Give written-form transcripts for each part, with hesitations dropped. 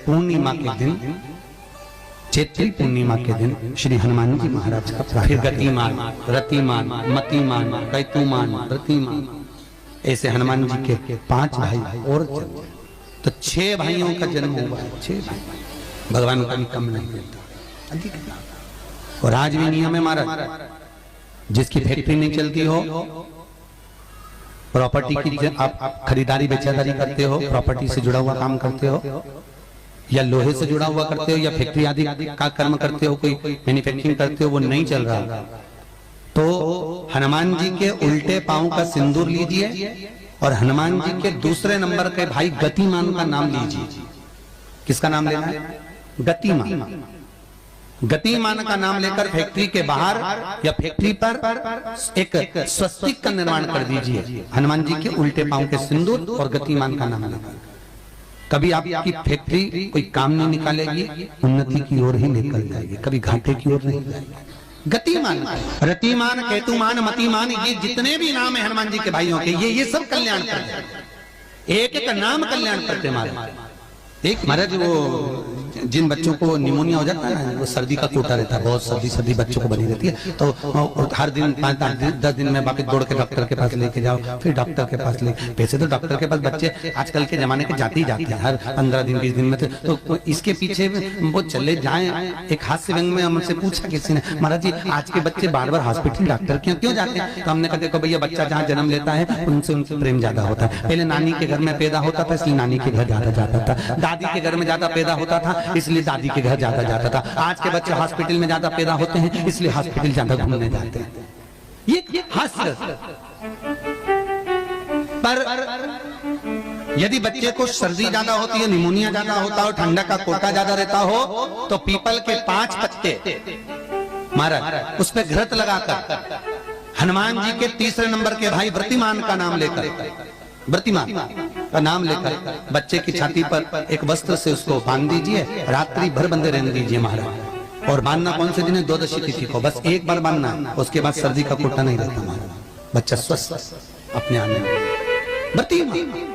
पूर्णिमा के दिन, चैत्री पूर्णिमा के दिन श्री हनुमान जी महाराज का फिर गतिमान, रतिमान, मतिमान, कैतुमान, रतिमान, ऐसे हनुमान जी के 5 भाई और तो 6 भाइयों का जन्म हुआ है। 6 भाई, भगवान का भी कम नहीं देता, अधिक। और आज भी नियम है महाराज, जिसकी फैक्ट्री नहीं चलती हो, प्रॉपर्टी की आप खरीदारी बेचादारी करते हो, प्रॉपर्टी से जुड़ा हुआ काम करते हो, या लोहे से जुड़ा हुआ करते हो, या फैक्ट्री आदि का कर्म करते हो, कोई मैन्युफैक्चरिंग करते हो, वो नहीं चल रहा, तो हनुमान जी के उल्टे पांव का सिंदूर लीजिए और हनुमान जी के दूसरे नंबर के भाई गतिमान का नाम लीजिए। किसका नाम लेना है? गतिमान। गतिमान का नाम लेकर फैक्ट्री के बाहर या फैक्ट्री पर एक स्वस्तिक का निर्माण कर दीजिए, हनुमान जी के उल्टे पांव के सिंदूर और गतिमान का नाम लेकर। कभी आपकी फैक्ट्री कोई काम नहीं निकालेगी, उन्नति की ओर ही निकल जाएगी, कभी घाटे की ओर नहीं जाएगी। गतिमान, रतिमान, केतुमान, मतिमान, ये जितने भी नाम है हनुमान जी के भाइयों के, ये सब कल्याण करते हैं, एक एक नाम कल्याण करते महाराज। एक महाराज वो जिन बच्चों को निमोनिया हो जाता है ना, वो सर्दी का कोटा रहता है, बहुत सर्दी बच्चों को बनी रहती है, तो हर दिन 5-10 दिन में वापस दौड़ के डॉक्टर के पास लेके जाओ, फिर डॉक्टर के पास ले। वैसे तो डॉक्टर के पास बच्चे आजकल के जमाने के जाते ही जाते हैं, हर 15 दिन 20 दिन में। तो इसके पीछे वो चले जाए। एक हास्य व्यंग में हमसे पूछा किसी ने, महाराज जी आज के बच्चे बार बार हॉस्पिटल डॉक्टर क्यों जाते हैं? तो हमने कहा देखो भैया, बच्चा जहाँ जन्म लेता है उनसे प्रेम ज्यादा होता है। पहले नानी के घर में पैदा होता था, इसलिए नानी के घर ज्यादा जाता था, दादी के घर में ज्यादा पैदा होता था, इसलिए दादी के घर ज्यादा जाता था। आज के बच्चे हॉस्पिटल में ज्यादा पैदा होते हैं, इसलिए हॉस्पिटल ज्यादा घूमने जाते हैं। ये हास्य। पर यदि बच्चे को सर्दी ज्यादा होती है, निमोनिया ज्यादा होता हो, ठंडा का कोटा ज्यादा रहता हो, तो पीपल के 5 पत्ते महाराज उस पर घृत लगाकर हनुमान जी के तीसरे नंबर के भाई व्रतिमान का नाम लेकर, व्रतिमान का नाम लेकर बच्चे की छाती पर एक वस्त्र से उसको बांध दीजिए, रात्रि भर बंधे रहने दीजिए महाराज। और बांधना कौन से दिन है? 12 तिथि को, बस एक बार बांधना, उसके बाद सर्दी का कोटा नहीं रहता महाराज, बच्चा स्वस्थ अपने आने में। व्रतिमान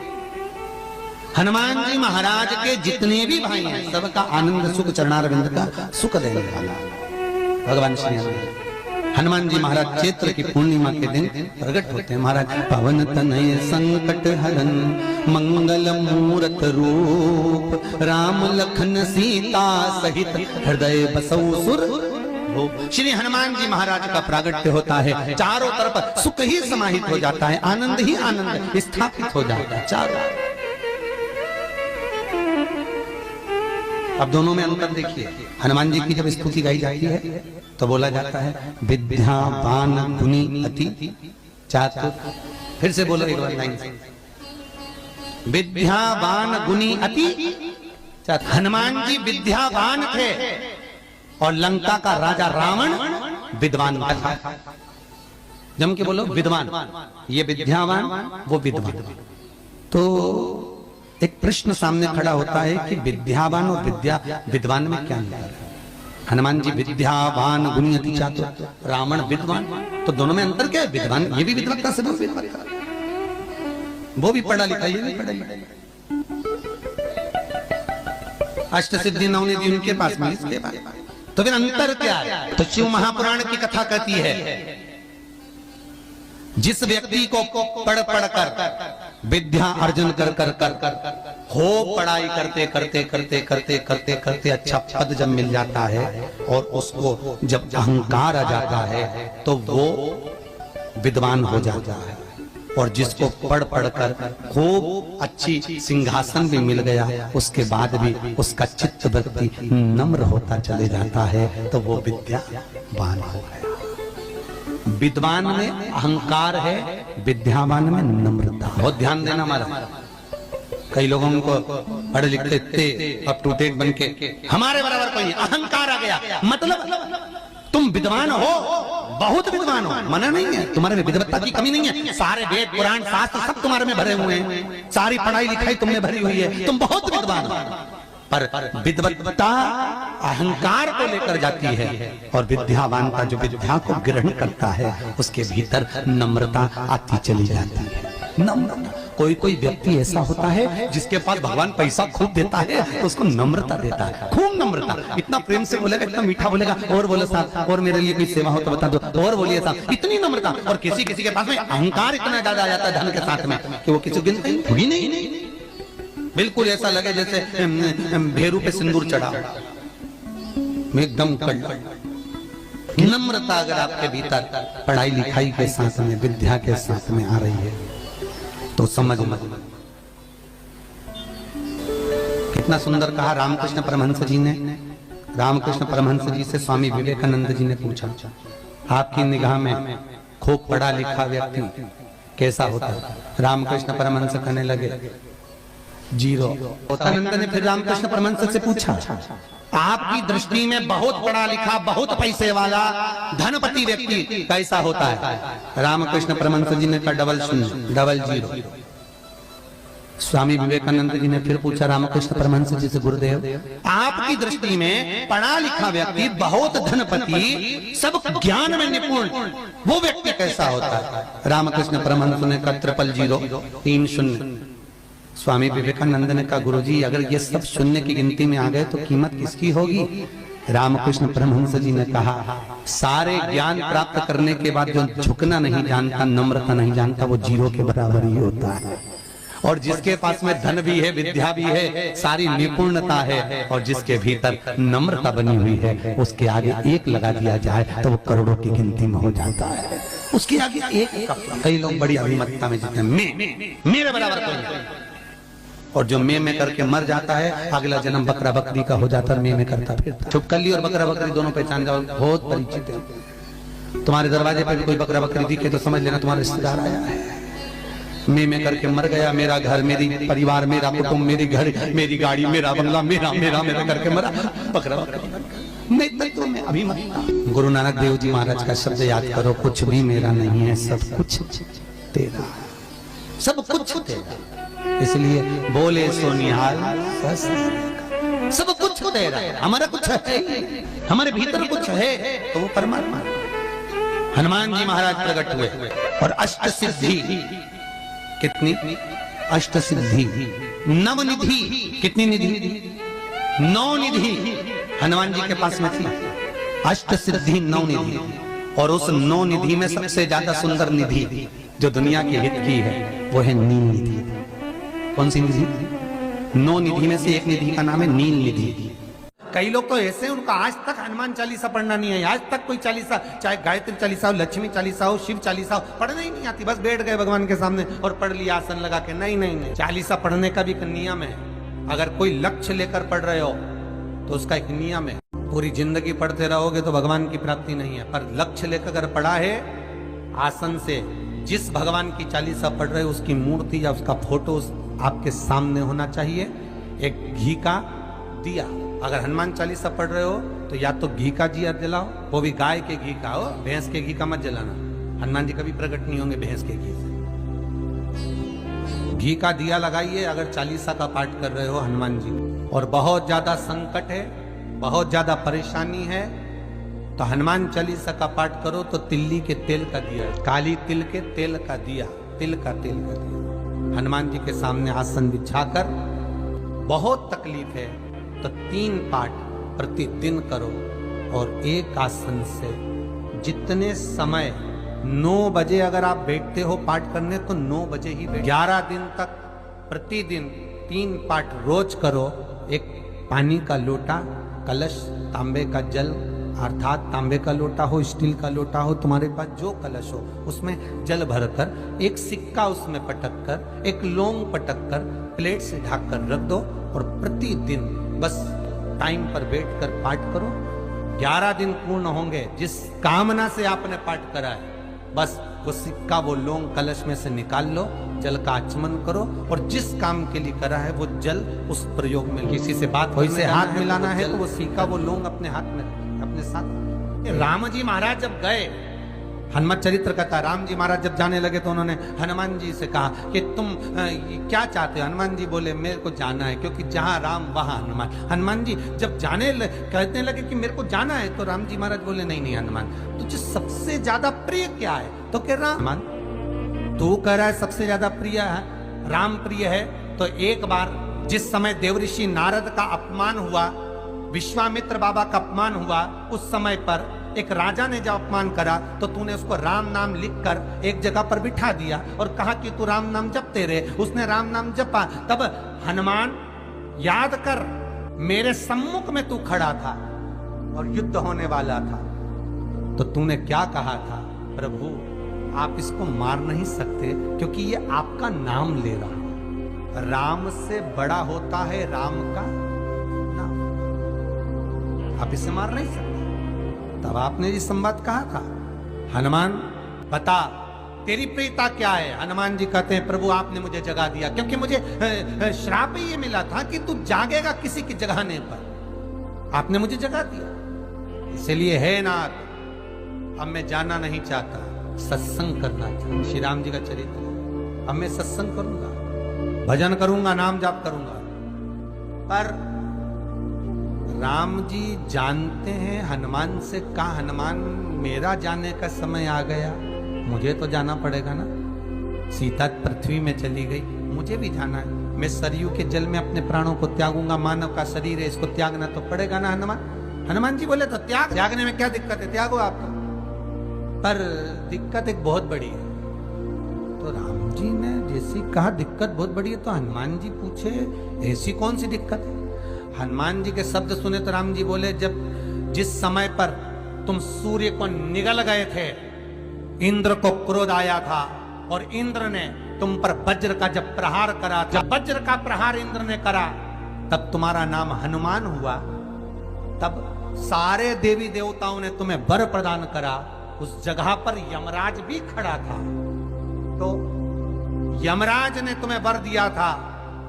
हनुमान जी महाराज के जितने भी भाई हैं, सबका आनंद सुख चरणारविंद का सुख देने वाला भगवान श्री हनुमान जी महाराज चैत्र की पूर्णिमा के दिन प्रकट होते हैं महाराज। पवन तनय संकट हरन मंगल मूरत रूप, राम लखन सीता सहित हृदय बसौ सुर। श्री हनुमान जी महाराज का प्रागट्य होता है, चारों तरफ सुख ही समाहित हो जाता है, आनंद ही आनंद स्थापित हो जाता है चारों। अब दोनों में अंतर देखिए, हनुमान जी की जब स्तुति गाई जाती है तो बोला जाता है विद्यावान गुणी अति चातुर। फिर से बोलो एक बार लाइन, विद्यावान गुणी अति चातुर। हनुमान जी विद्यावान थे और लंका का राजा रावण विद्वान था। जम के बोलो विद्वान, ये विद्यावान वो विद्वान। तो एक प्रश्न सामने खड़ा होता है कि विद्यावान और विद्वान में क्या अंतर है? हनुमान जी विद्यावान गुणी अति चातुर, रावण विद्वान, तो दोनों में अंतर क्या है? विद्वान ये भी विद्वत्ता से विद्वत्ता, वो भी पढ़ा लिखा, ये भी पढ़ा लिखा। अष्ट सिद्धि नवनिधि उनके पास में, इसके पास। तो फिर अंतर क्या है? तो शिव महापुराण की कथा कहती है जिस व्यक्ति को पढ़ कर विद्या अर्जन कर हो पढ़ाई करते करते करते करते करते करते अच्छा पद जब मिल जाता है और उसको जब अहंकार आ जाता है तो वो विद्वान हो जाता है। और जिसको पढ़ कर खूब अच्छी सिंहासन भी मिल गया, उसके बाद भी उसका चित्त वृत्ति नम्र होता चले जाता है, तो वो विद्यावान हो गया। विद्वान में अहंकार है, विद्यावान में नम्रता। बहुत ध्यान देना हमारा। कई लोगों को पढ़े लिखे थे अप टू डेट बन के हमारे बराबर कोई अहंकार आ गया, मतलब तुम विद्वान हो, बहुत विद्वान हो, मना नहीं है, तुम्हारे में विद्वत्ता की कमी नहीं है, सारे वेद पुराण शास्त्र सब तुम्हारे में भरे हुए हैं, सारी पढ़ाई लिखाई तुमने भरी हुई है, तुम बहुत विद्वान हो। पर विद्वत्ता अहंकार को लेकर जाती है और विद्यावान का जो विद्या को ग्रहण करता है उसके भीतर नम्रता आती चली जाती है। नम्रता। कोई कोई व्यक्ति ऐसा होता है जिसके पास भगवान पैसा खूब देता है तो उसको नम्रता देता है, खूब नम्रता, इतना प्रेम से बोलेगा, इतना मीठा बोलेगा, और बोलो साहब और मेरे लिए कोई सेवा हो तो बता दो, और बोलिए साहब, इतनी नम्रता। और किसी किसी के पास में अहंकार इतना ज्यादा आ जाता है धन के साथ में कि वो किसी गिनती ही नहीं, बिल्कुल ऐसा लगे जैसे भेरू पे सिंदूर चढ़ा, एकदम कड़। नम्रता अगर आपके भीतर पढ़ाई लिखाई के साथ में, विद्या के साथ में आ रही है तो समझ मत। कितना सुंदर कहा रामकृष्ण परमहंस जी ने। रामकृष्ण परमहंस जी से स्वामी विवेकानंद जी ने पूछा, आपकी निगाह में खूब पढ़ा लिखा व्यक्ति कैसा होता है? रामकृष्ण परमहंस कहने लगे, जीरो। विवेकानंद ने फिर रामकृष्ण परमहंस से पूछा, आपकी दृष्टि में बहुत पढ़ा लिखा, बहुत पैसे वाला, धनपति व्यक्ति कैसा होता है? रामकृष्ण परमहंस जी ने कहा, डबल शून्य, डबल जीरो। स्वामी विवेकानंद जी ने फिर पूछा रामकृष्ण परमहंस जी से, गुरुदेव आपकी दृष्टि में पढ़ा लिखा व्यक्ति, बहुत धनपति, सब ज्ञान में निपुण, वो व्यक्ति कैसा होता है? रामकृष्ण परमहंस ने कहा, ट्रिपल जीरो, 3 शून्य। स्वामी विवेकानंद ने कहा, गुरुजी अगर ये सब शून्य की गिनती में आ गए तो कीमत किसकी होगी? रामकृष्ण परमहंस जी ने कहा, सारे ज्ञान प्राप्त करने के बाद जो झुकना नहीं जानता, नम्रता नहीं जानता, वो जीरो के बराबर ही होता है। और जिसके पास में धन भी है, विद्या भी है, सारी निपुणता है, और जिसके भीतर नम्रता बनी हुई है, उसके आगे एक लगा दिया जाए तो वो करोड़ों की गिनती में हो जाता है। उसके आगे एक। कई लोग बड़ी अभिमतता में जीते, मेरे बराबर कोई नहीं। और जो में करके मर जाता है, अगला जन्म बकरा बकरी का हो जाता है, में करता फिरता। छुपकली और बकरा बकरी दोनों पहचान जाओ, बहुत परिचित है। तुम्हारे दरवाजे पर भी कोई बकरा बकरी दिखे तो समझ लेना तुम्हारा रिश्तेदार आया है। में करके मर गया, मेरा घर, मेरी परिवार, मेरा कुटुंब, मेरी घर, मेरी गाड़ी, मेरा बंगला, मेरा मेरा मेरा करके मरा, बकरा बकरी। नहीं तो मैं अभिमत। गुरु नानक देव जी महाराज का शब्द याद करो, कुछ भी मेरा नहीं है, सब कुछ तेरा, सब कुछ तेरा। इसलिए बोले सो निहाल, सब कुछ तेरा, हमारा कुछ है, हमारे भीतर कुछ है तो वो परमात्मा। हनुमान जी महाराज प्रकट हुए और अष्ट सिद्धि, कितनी? अष्ट सिद्धि, नवनिधि, कितनी निधि? 9 निधि हनुमान जी के पास में थी। अष्ट सिद्धि 9 निधि, और उस 9 निधि में सबसे ज्यादा सुंदर निधि जो दुनिया के हित की है वो है नील निधि। कौन सी निधि? 9 निधि में से एक निधि का नाम है नील निधि। कई लोग तो ऐसे, उनका आज तक हनुमान चालीसा पढ़ना नहीं है, आज तक कोई चालीसा, चाहे गायत्री चालीसा हो, लक्ष्मी चालीसा हो, शिव चालीसा हो, पढ़ना ही नहीं आती। बस बैठ गए भगवान के सामने और पढ़ लिया आसन लगा के। नहीं नहीं नहीं, चालीसा पढ़ने का भी एक नियम है। अगर कोई लक्ष्य लेकर पढ़ रहे हो तो उसका एक नियम है। पूरी जिंदगी पढ़ते रहोगे तो भगवान की प्राप्ति नहीं है, पर लक्ष्य लेकर अगर पढ़ा है, आसन से जिस भगवान की चालीसा पढ़ रहे हो उसकी मूर्ति या उसका फोटो आपके सामने होना चाहिए। एक घी का दिया, अगर हनुमान चालीसा पढ़ रहे हो तो या तो घी का दिया जलाओ, वो भी गाय के घी का हो, भैंस के घी का मत जलाना। हनुमान जी कभी प्रकट नहीं होंगे भैंस के घी से। घी का दिया लगाइए अगर चालीसा का पाठ कर रहे हो हनुमान जी। और बहुत ज्यादा संकट है, बहुत ज्यादा परेशानी है तो हनुमान चालीसा का पाठ करो तो तिल्ली के तेल का दिया, काली तिल के तेल का दिया, तिल का तेल का दिया हनुमान जी के सामने आसन बिछाकर, बहुत तकलीफ है तो 3 पाठ प्रतिदिन करो। और एक आसन से जितने समय 9 बजे अगर आप बैठते हो पाठ करने तो 9 बजे ही बैठ। 11 दिन तक प्रतिदिन 3 पाठ रोज करो। एक पानी का लोटा, कलश, तांबे का जल, अर्थात तांबे का लोटा हो, स्टील का लोटा हो, तुम्हारे पास जो कलश हो उसमें जल भरकर, एक सिक्का उसमें पटक कर, एक लौंग पटक कर प्लेट से ढक कर रख दो और प्रतिदिन बस टाइम पर बैठकर पाठ करो। 11 दिन पूर्ण होंगे, जिस कामना से आपने पाठ करा है बस वो सिक्का, वो लौंग कलश में से निकाल लो, जल का आचमन करो और जिस काम के लिए करा है वो जल उस प्रयोग में, किसी से बात कोई से हाथ मिलाना है तो वो सिक्का, वो लौंग अपने हाथ में अपने साथ। राम जी महाराज जब गए, हनुमत चरित्र कहता, राम जी महाराज जब जाने लगे तो उन्होंने हनुमान जी से कहा कि तुम क्या चाहते हो? हनुमान जी बोले मेरे को जाना है, क्योंकि जहां राम वहां हनुमान। हनुमान जी जब कहने लगे कि मेरे को जाना है तो राम जी महाराज बोले नहीं नहीं हनुमान, तुझे सबसे ज्यादा प्रिय क्या है? तो कह रहा हनुमान तू कह रहा है सबसे ज्यादा प्रिय है, राम प्रिय है, तो एक बार जिस समय देवऋषि नारद का अपमान हुआ, विश्वामित्र बाबा का अपमान हुआ, उस समय पर एक राजा ने जब अपमान करा तो तूने उसको राम नाम लिखकर एक जगह पर बिठा दिया और कहा कि तू राम नाम जपते रहे। उसने राम नाम जपा। तब हनुमान, याद कर, मेरे सम्मुख में तू खड़ा था और युद्ध होने वाला था, तो तूने क्या कहा था? प्रभु, आप इसको मार नहीं सकते क्योंकि ये आपका नाम ले रहा है। राम से बड़ा होता है राम का नाम, आप इसे मार नहीं सकते। तब आपने ये संवाद कहा था, हनुमान बता तेरी प्रियता क्या है? हनुमान जी कहते हैं, प्रभु आपने मुझे जगा दिया क्योंकि मुझे श्राप ये मिला था कि तू जागेगा किसी की जगाने पर, आपने मुझे जगा दिया। इसलिए है नाथ, अब मैं जाना नहीं चाहता, सत्संग करना चाहता। श्री राम जी का चरित्र, अब मैं सत्संग करूंगा, भजन करूंगा, नाम जाप करूंगा। पर राम जी जानते हैं, हनुमान से कहा, हनुमान मेरा जाने का समय आ गया, मुझे तो जाना पड़ेगा ना। सीता पृथ्वी में चली गई, मुझे भी जाना है। मैं सरयू के जल में अपने प्राणों को त्यागूंगा, मानव का शरीर है, इसको त्यागना तो पड़ेगा ना हनुमान। हनुमान जी बोले तो त्यागने में क्या दिक्कत है, त्यागो आप तो। पर दिक्कत एक बहुत बड़ी है। तो राम जी ने जैसी कहा दिक्कत बहुत बड़ी है, तो हनुमान जी पूछे ऐसी कौन सी दिक्कत है? हनुमान जी के शब्द सुने तो राम जी बोले, जब जिस समय पर तुम सूर्य को निगल गए थे, इंद्र को क्रोध आया था और इंद्र ने तुम पर वज्र का जब प्रहार करा, जब वज्र का प्रहार इंद्र ने करा, तब तुम्हारा नाम हनुमान हुआ। तब सारे देवी देवताओं ने तुम्हें वर प्रदान करा। उस जगह पर यमराज भी खड़ा था, तो यमराज ने तुम्हें वर दिया था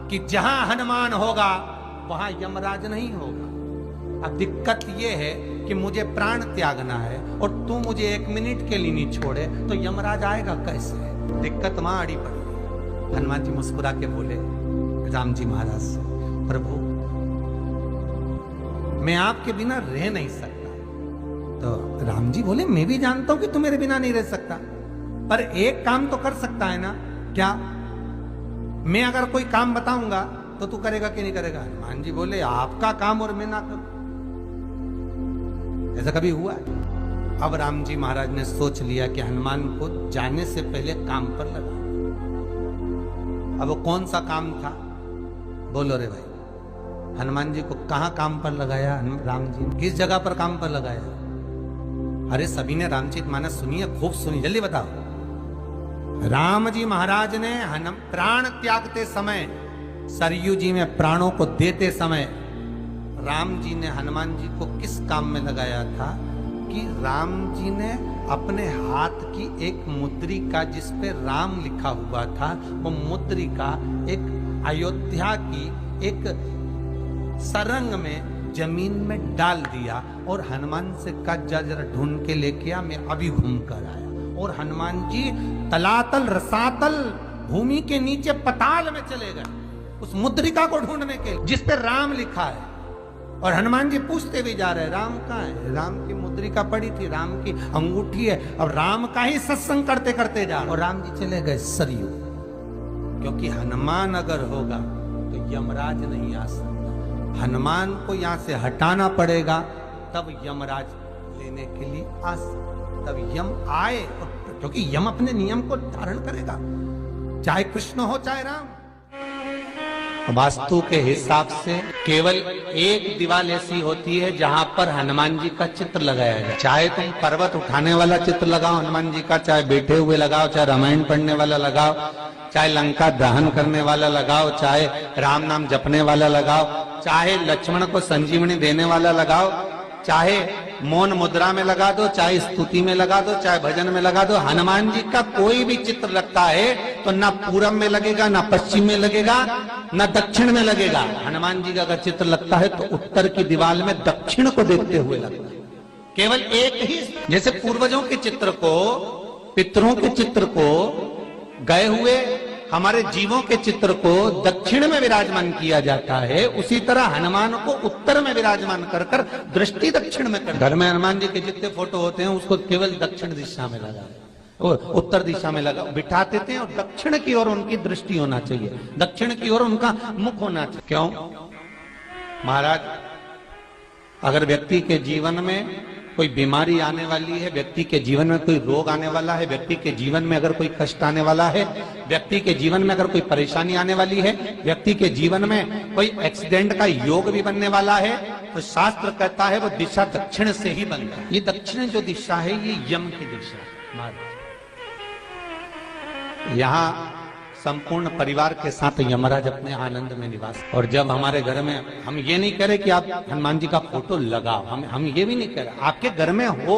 कि जहां हनुमान होगा वहां यमराज नहीं होगा। अब दिक्कत यह है कि मुझे प्राण त्यागना है और तू मुझे 1 मिनट के लिए नहीं छोड़े, तो यमराज आएगा कैसे? दिक्कत वहां अड़ी पड़ी। हनुमान जी मुस्कुरा के बोले राम जी महाराज से, प्रभु मैं आपके बिना रह नहीं सकता। तो राम जी बोले, मैं भी जानता हूं कि तू मेरे बिना नहीं रह सकता, पर एक काम तो कर सकता है ना। क्या? मैं अगर कोई काम बताऊंगा तो तू करेगा कि नहीं करेगा? हनुमान जी बोले, आपका काम और मैं ना करूं, ऐसा कभी हुआ है? अब राम जी महाराज ने सोच लिया कि हनुमान को जाने से पहले काम पर लगा। अब वो कौन सा काम था? बोलो रे भाई। हनुमान जी को कहां काम पर लगाया? राम जी किस जगह पर काम पर लगाया? अरे सभी ने रामचरितमानस सुनी है, खूब सुनी, जल्दी बताओ। राम जी महाराज ने प्राण त्यागते समय, सरयू जी में प्राणों को देते समय, राम जी ने हनुमान जी को किस काम में लगाया था? कि राम जी ने अपने हाथ की एक मुद्रिका, जिस पे राम लिखा हुआ था, वो मुद्रिका एक अयोध्या की एक सरंग में जमीन में डाल दिया और हनुमान से कहा, जरा ढूंढ के लेके आ, मैं अभी घूम कर आया। और हनुमान जी तलातल रसातल भूमि के नीचे पताल में चले गए उस मुद्रिका को ढूंढने के लिए जिस पे राम लिखा है। और हनुमान जी पूछते भी जा रहे, राम कहाँ है? राम की मुद्रिका पड़ी थी, राम की अंगूठी है, अब राम का ही सत्संग करते करते जा रहे। और राम जी चले गए सरयू, क्योंकि हनुमान अगर होगा तो यमराज नहीं आ सकता। हनुमान को यहां से हटाना पड़ेगा, तब यमराज लेने के लिए आ सकता, तब यम आए, क्योंकि यम अपने नियम को धारण करेगा, चाहे कृष्ण हो चाहे राम। वास्तु के हिसाब से केवल एक दीवार ऐसी होती है जहां पर हनुमान जी का चित्र लगाया जाए। चाहे तुम पर्वत उठाने वाला चित्र लगाओ हनुमान जी का, चाहे बैठे हुए लगाओ, चाहे रामायण पढ़ने वाला लगाओ, चाहे लंका दहन करने वाला लगाओ, चाहे राम नाम जपने वाला लगाओ, चाहे लक्ष्मण को संजीवनी देने वाला लगाओ, चाहे मौन मुद्रा में लगा दो, चाहे स्तुति में लगा दो, चाहे भजन में लगा दो। हनुमान जी का कोई भी चित्र लगता है तो ना पूरब में लगेगा, ना पश्चिम में लगेगा, ना दक्षिण में लगेगा। हनुमान जी का अगर चित्र लगता है तो उत्तर की दीवार में दक्षिण को देखते हुए लगता है। केवल एक ही, जैसे पूर्वजों के चित्र को, पितरों के चित्र को, गए हुए हमारे जीवों के चित्र को दक्षिण में विराजमान किया जाता है, उसी तरह हनुमान को उत्तर में विराजमान कर कर दृष्टि दक्षिण में कर। घर में हनुमान जी के जितने फोटो होते हैं उसको केवल दक्षिण दिशा में लगा, उत्तर दिशा में लगा बिठाते थे और दक्षिण की ओर उनकी दृष्टि होना चाहिए, दक्षिण की ओर उनका मुख होना चाहिए। क्यों महाराज? अगर व्यक्ति के जीवन में कोई बीमारी आने वाली है, व्यक्ति के जीवन में कोई रोग आने वाला है, व्यक्ति के जीवन में अगर कोई कष्ट आने वाला है, व्यक्ति के जीवन में अगर कोई परेशानी आने वाली है, व्यक्ति के जीवन में कोई एक्सीडेंट का योग भी बनने वाला है, तो शास्त्र कहता है वो दिशा दक्षिण से ही बनता है। ये दक्षिण जो दिशा है ये यम की दिशा है। यहाँ संपूर्ण परिवार के साथ यमराज अपने आनंद में निवास। और जब हमारे घर में, हम ये नहीं कह रहे कि आप हनुमान जी का फोटो लगाओ, हम ये भी नहीं कह रहे, आपके घर में हो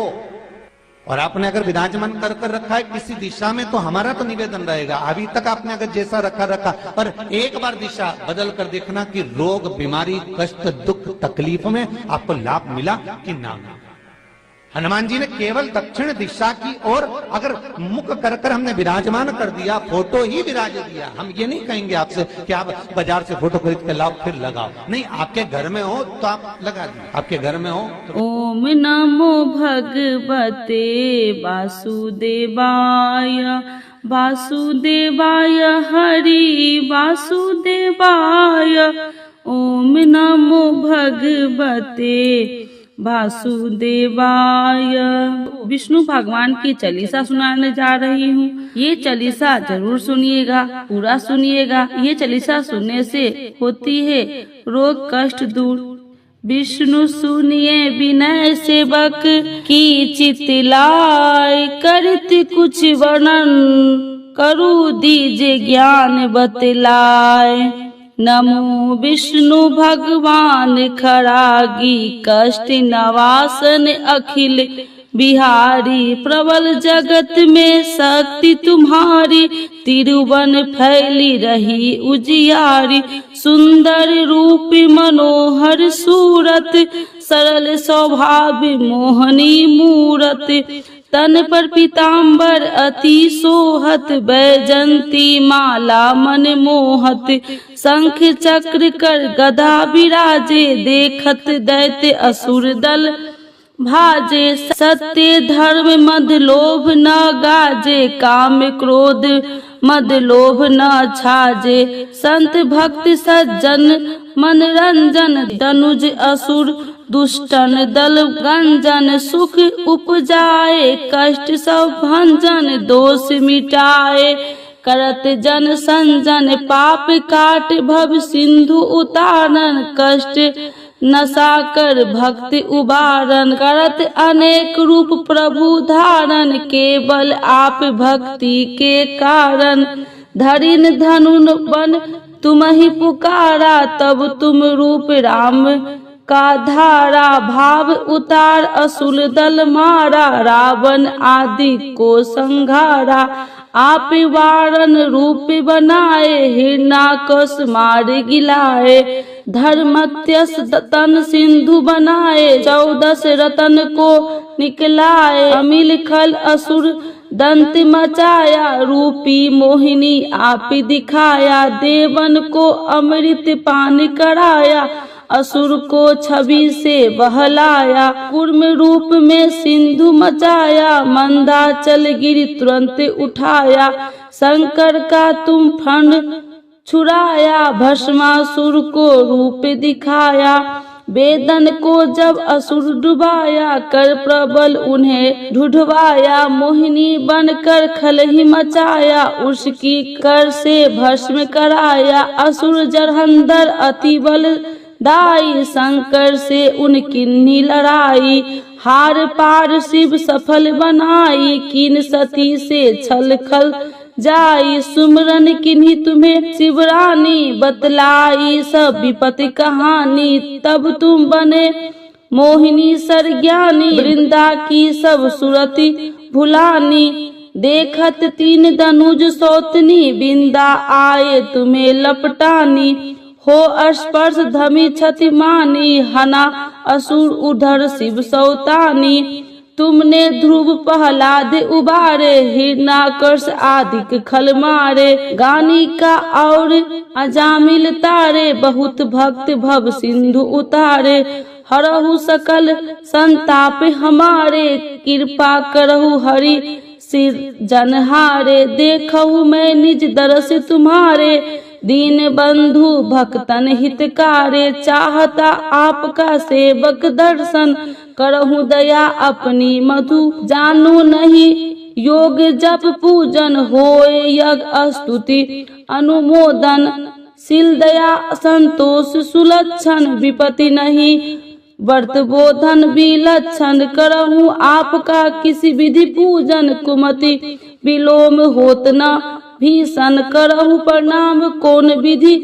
और आपने अगर विराजमान कर रखा है किसी दिशा में, तो हमारा तो निवेदन रहेगा, अभी तक आपने अगर जैसा रखा पर एक बार दिशा बदल कर देखना कि रोग, बीमारी, कष्ट, दुख, तकलीफ में आपको लाभ मिला कि ना। हनुमान जी ने केवल दक्षिण दिशा की ओर अगर मुख कर हमने विराजमान कर दिया, फोटो ही विराज दिया। हम ये नहीं कहेंगे आपसे कि आप बाजार से फोटो खरीद के लाओ फिर लगाओ, नहीं, आपके घर में हो तो आप लगा दीजिए, आपके घर में हो तो। ओम नमो भगवते वासुदेवाय, वासुदेवाय हरि वासुदेवाय। ओम नमो भगवते वासुदेवाय। विष्णु भगवान की चालीसा सुनाने जा रही हूँ। ये चालीसा जरूर सुनिएगा, पूरा सुनिएगा। ये चालीसा सुनने से होती है रोग कष्ट दूर। विष्णु सुनिए विनय सेवक की चितलाय, करत कुछ वर्णन करू दीजे ज्ञान बतलाय। नमो विष्णु भगवान खरागी, कष्ट नवासन अखिल बिहारी। प्रबल जगत में शक्ति तुम्हारी, तिरुवन फैली रही उजियारी। सुंदर रूप मनोहर सूरत, सरल स्वभाव मोहनी मूरत। तन पर पीताम्बर अति सोहत, बैजंती माला मन मोहत। शंख चक्र कर गदा विराजे, देखत दैत्य असुर दल भाजे। सत्य धर्म मद लोभ न गाजे, काम क्रोध मद लोभ न छाजे। संत भक्त सज्जन मनरंजन, दनुज असुर दुष्टन दल गंजन। सुख उपजाए कष्ट सब भंजन, दोष मिटाए करत जन संजन। पाप काट भव सिंधु उतारन, कष्ट नशा कर भक्ति उबारन। करत अनेक रूप प्रभु धारण, केवल आप भक्ति के कारण। धरिन धनुन बन तुम ही पुकारा, तब तुम रूप राम का धारा। भाव उतार असुर दल मारा, रावण आदि को संघारा। आप वारण रूप बनाए, हिरणाकश मार गिलाए। धर्मत्यस तन सिंधु बनाए, 14 रतन को निकलाए। अमिल खल असुर दंत मचाया, रूपी मोहिनी आप दिखाया। देवन को अमृत पान कराया, असुर को छवि से बहलाया। कूर्म रूप में सिंधु मचाया, मंदाचल गिर तुरंत उठाया। शंकर का तुम फंड छुड़ाया, भस्मासुर को रूप दिखाया। वेदन को जब असुर डुबाया, कर प्रबल उन्हें ढूंढवाया। मोहिनी बनकर खलही मचाया, उसकी कर से भस्म कराया। असुर जरहंदर अति बल दाई, शंकर से उनकी लड़ाई। हार पार शिव सफल बनाई, किन सती से छल खल जाई। सुमरन किन्हीं तुम्हें शिवरानी, बतलाई सब विपत्ति कहानी। तब तुम बने मोहिनी सरज्ञानी, वृंदा की सब सुरति भुलानी। देखत 3 दनुज सौतनी, बिंदा आए तुम्हें लपटानी। हो स्पर्श धमी क्षति मानी, हना असुर उधर शिव सौतानी। तुमने ध्रुव प्रहलाद उबारे, हिरणाकश आदि खल मारे। गानी का और अजामिल तारे, बहुत भक्त भव सिंधु उतारे। हरहु सकल संताप हमारे, कृपा करहु हरि सिर जनहारे, देखऊ मैं निज दरस तुम्हारे, दीन बंधु भक्तन हितकारे, चाहता आपका सेवक दर्शन, करहु दया अपनी मधु, जानू नहीं योग जप पूजन, होए यज्ञ स्तुति अनुमोदन, शील दया संतोष सुलक्षण, विपत्ति नहीं व्रत बोधन विलक्षण, करहु आपका किसी विधि पूजन, कुमति विलोम होत न भीषण, करहु प्रणाम कौन विधि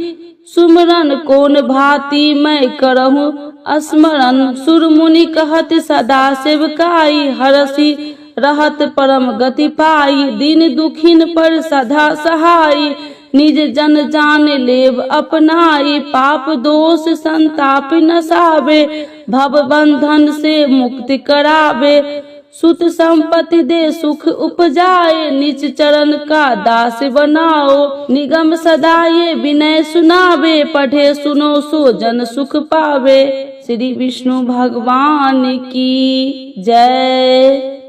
सुमरन, कौन भांति मैं करहु स्मरण, सुर मुनि कहत सदा सेवकाई, हरसी रहत परम गति पाई, दीन दुखिन पर सदा सहाय, निज जन जान लेव अपनाई, पाप दोष संताप नसावे, भव बंधन से मुक्ति करावे, सुत संपत्ति दे सुख उपजाए, निज चरण का दास बनाओ, निगम सदाये विनय सुनावे, पढ़े सुनो सो जन सुख पावे। श्री विष्णु भगवान की जय।